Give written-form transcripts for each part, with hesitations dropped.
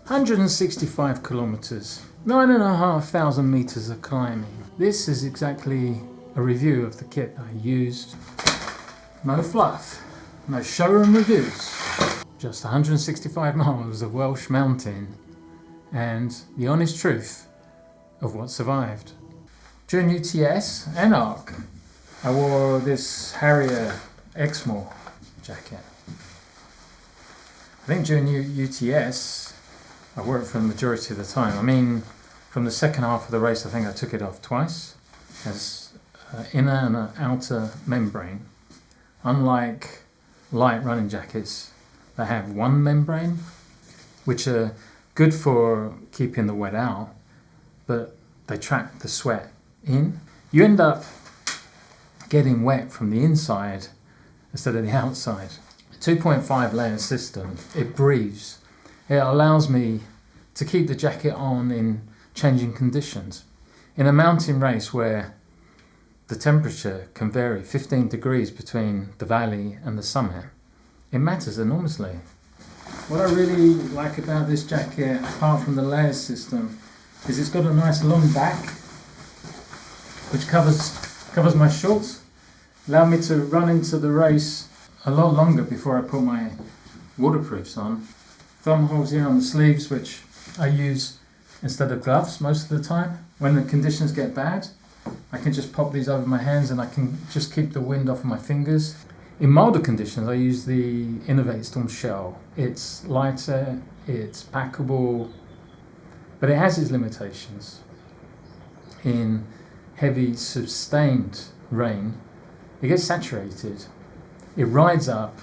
165 kilometres, 9,500 metres of climbing. This is exactly a review of the kit I used. No fluff, no showroom reviews, just 165 miles of Welsh mountain and the honest truth of what survived. During UTS and ARC, I wore this Harrier Exmoor jacket. I think during UTS, I wore it for the majority of the time. I mean, from the second half of the race, I think I took it off twice. It has an inner and an outer membrane. Unlike light running jackets that have one membrane, which are good for keeping the wet out, but they trap the sweat in. You end up getting wet from the inside instead of the outside. A 2.5 layer system, it breathes. It allows me to keep the jacket on in changing conditions. In a mountain race where the temperature can vary 15 degrees between the valley and the summit, it matters enormously. What I really like about this jacket, apart from the layer system, is it's got a nice long back which covers my shorts, allowed me to run into the race a lot longer before I put my waterproofs on. Thumb holes here on the sleeves, which I use instead of gloves most of the time. When the conditions get bad, I can just pop these over my hands and I can just keep the wind off of my fingers. In milder conditions, I use the That Survived shell. It's lighter, it's packable, but it has its limitations. In heavy, sustained rain, it gets saturated. It rides up,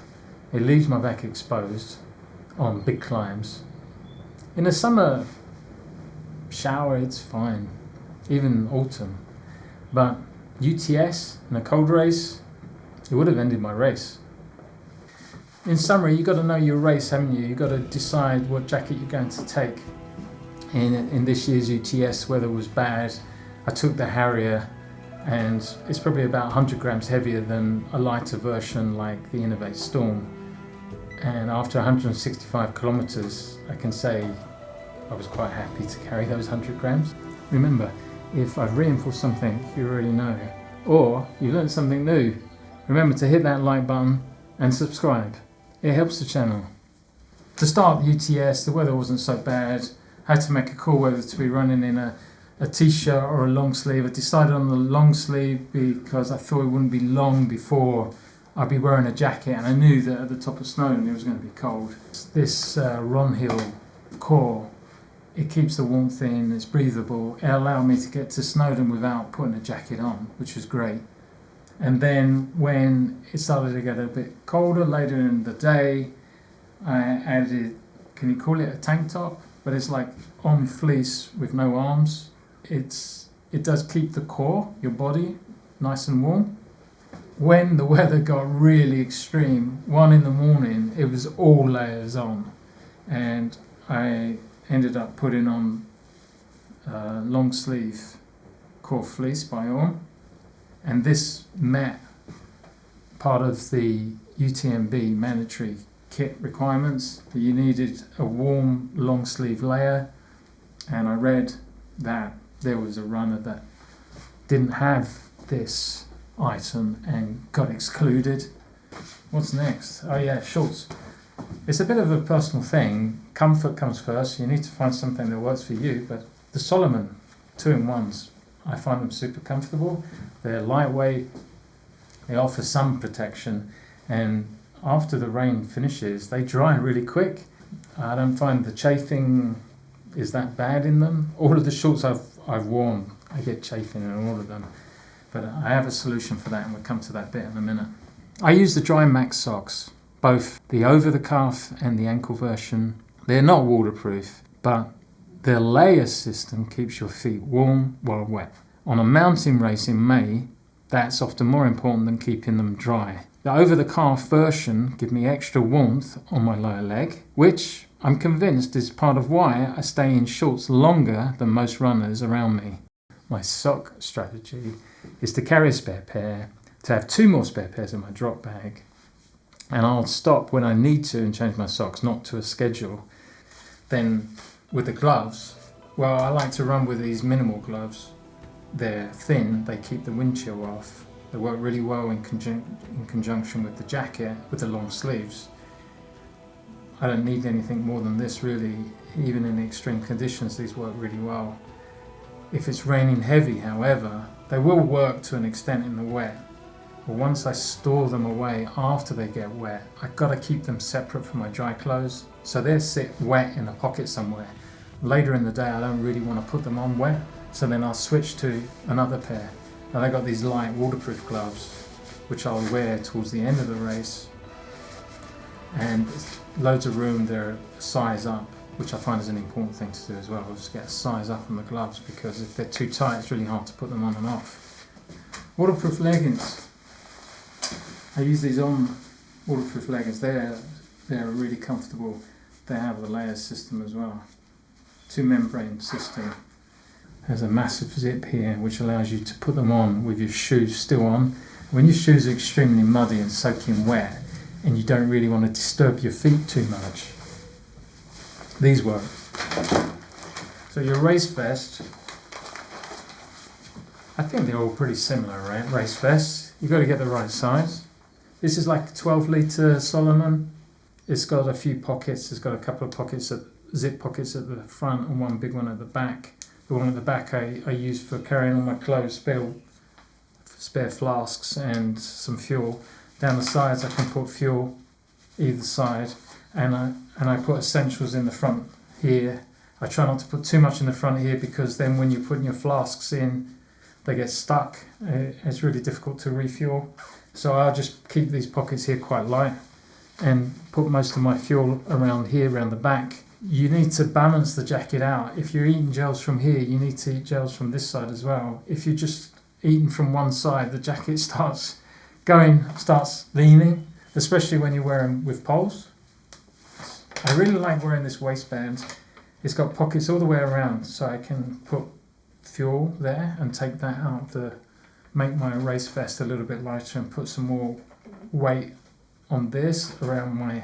it leaves my back exposed on big climbs. In the summer shower, it's fine, even autumn. But UTS in a cold race, it would have ended my race. In summary, you've got to know your race, haven't you? You've got to decide what jacket you're going to take. In this year's UTS, weather was bad. I took the Harrier, and it's probably about 100 grams heavier than a lighter version like the Innovate Storm. And after 165 kilometres, I can say I was quite happy to carry those 100 grams. Remember, if I've reinforced something you already know, or you learned something new, remember to hit that like button and subscribe. It helps the channel. To start UTS, the weather wasn't so bad. I had to make a call whether to be running in a t-shirt or a long sleeve. I decided on the long sleeve because I thought it wouldn't be long before I'd be wearing a jacket, and I knew that at the top of Snowdon it was going to be cold. This Ronhill core, it keeps the warmth in, it's breathable. It allowed me to get to Snowdon without putting a jacket on, which was great. And then when it started to get a bit colder later in the day, I added, can you call it a tank top? But it's like Omm fleece with no arms. It does keep the core, your body, nice and warm. When the weather got really extreme, 1 in the morning, it was all layers on. And I ended up putting on long sleeve core fleece by Omm. And this met part of the UTMB mandatory kit requirements, that you needed a warm long sleeve layer. And I read that there was a runner that didn't have this item and got excluded. What's next? Oh yeah, shorts. It's a bit of a personal thing. Comfort comes first. You need to find something that works for you, but the Solaman 2-in-1s, I find them super comfortable. They're lightweight, they offer sun protection, and after the rain finishes, they dry really quick. I don't find the chafing is that bad in them. All of the shorts I've worn, I get chafing in all of them. But I have a solution for that, and we'll come to that bit in a minute. I use the Drymax socks, both the over-the-calf and the ankle version. They're not waterproof, but their layer system keeps your feet warm while wet. On a mountain race in May, that's often more important than keeping them dry. The over-the-calf version gives me extra warmth on my lower leg, which I'm convinced is part of why I stay in shorts longer than most runners around me. My sock strategy is to carry a spare pair, to have 2 more spare pairs in my drop bag, and I'll stop when I need to and change my socks, not to a schedule. Then with the gloves, well, I like to run with these minimal gloves. They're thin, they keep the wind chill off. They work really well in conjunction with the jacket, with the long sleeves. I don't need anything more than this really. Even in extreme conditions, these work really well. If it's raining heavy, however, they will work to an extent in the wet. But once I store them away after they get wet, I've got to keep them separate from my dry clothes. So they sit wet in a pocket somewhere. Later in the day, I don't really want to put them on wet, so then I'll switch to another pair. And I got these light waterproof gloves, which I'll wear towards the end of the race. And loads of room, they're a size up, which I find is an important thing to do as well. I'll just get a size up on the gloves, because if they're too tight, it's really hard to put them on and off. Waterproof leggings. I use these Omm waterproof leggings. They're really comfortable. They have the layer system as well. 2 membrane system. There's a massive zip here which allows you to put them on with your shoes still on. When your shoes are extremely muddy and soaking wet and you don't really want to disturb your feet too much, these work. So your race vest, I think they're all pretty similar, right? Race vests, you've got to get the right size. This is like a 12-litre Solaman. It's got a few pockets. It's got a couple of pockets, zip pockets at the front and one big one at the back. The one at the back I use for carrying all my clothes, spare flasks and some fuel. Down the sides I can put fuel either side, and I put essentials in the front here. I try not to put too much in the front here, because then when you're putting your flasks in, they get stuck. It's really difficult to refuel. So I'll just keep these pockets here quite light and put most of my fuel around here, around the back. You need to balance the jacket out. If you're eating gels from here, you need to eat gels from this side as well. If you're just eating from one side, the jacket starts leaning, especially when you're wearing with poles. I really like wearing this waistband. It's got pockets all the way around, so I can put fuel there and take that out to make my race vest a little bit lighter and put some more weight on this around my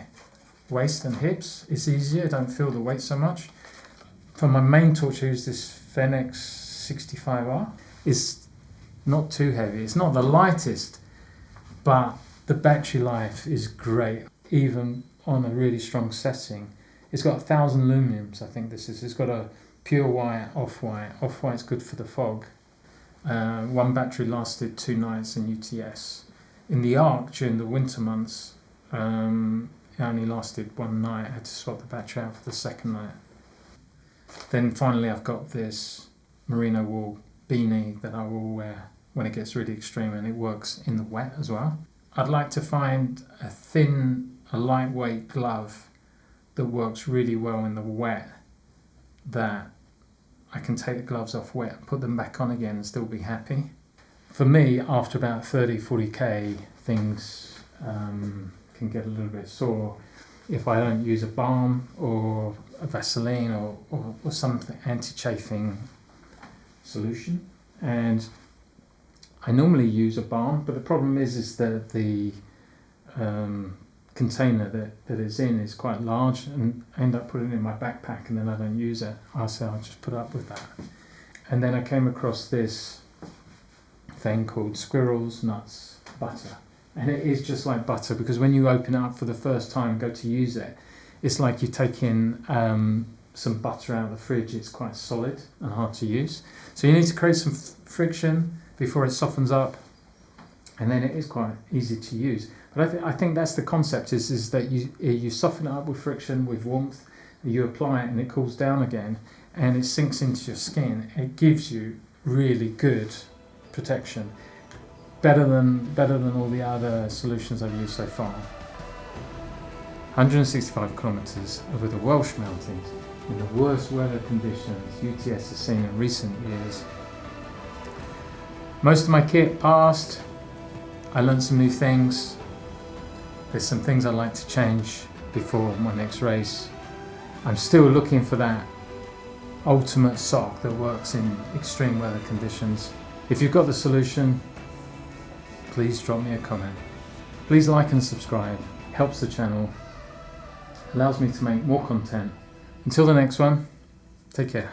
waist and hips. It's easier, I don't feel the weight so much. For my main torch, I use this Fenix 65R. It's not too heavy, it's not the lightest, but the battery life is great, even on a really strong setting. It's got 1,000 lumens, I think this is. It's got a pure white, off-white. Off-white's good for the fog. One battery lasted 2 nights in UTS. In the Arc, during the winter months, it only lasted 1 night. I had to swap the battery out for the second night. Then finally I've got this merino wool beanie that I will wear when it gets really extreme, and it works in the wet as well. I'd like to find a lightweight glove that works really well in the wet, that I can take the gloves off wet, put them back on again and still be happy. For me, after about 30-40k, things can get a little bit sore if I don't use a balm or a Vaseline or something anti-chafing solution. And I normally use a balm, but the problem is that the container that it's in is quite large, and I end up putting it in my backpack and then I don't use it. I'll just put up with that. And then I came across this thing called squirrels, nuts, butter. And it is just like butter, because when you open it up for the first time and go to use it, it's like you're taking some butter out of the fridge. It's quite solid and hard to use. So you need to create some friction before it softens up, and then it is quite easy to use. But I think that's the concept, is that you soften it up with friction, with warmth, you apply it and it cools down again, and it sinks into your skin. It gives you really good protection. Better than all the other solutions I've used so far. 165 kilometres over the Welsh mountains in the worst weather conditions UTS has seen in recent years. Most of my kit passed. I learned some new things. There's some things I'd like to change before my next race. I'm still looking for that ultimate sock that works in extreme weather conditions. If you've got the solution, please drop me a comment. Please like and subscribe. Helps the channel, allows me to make more content, Until the next one, take care.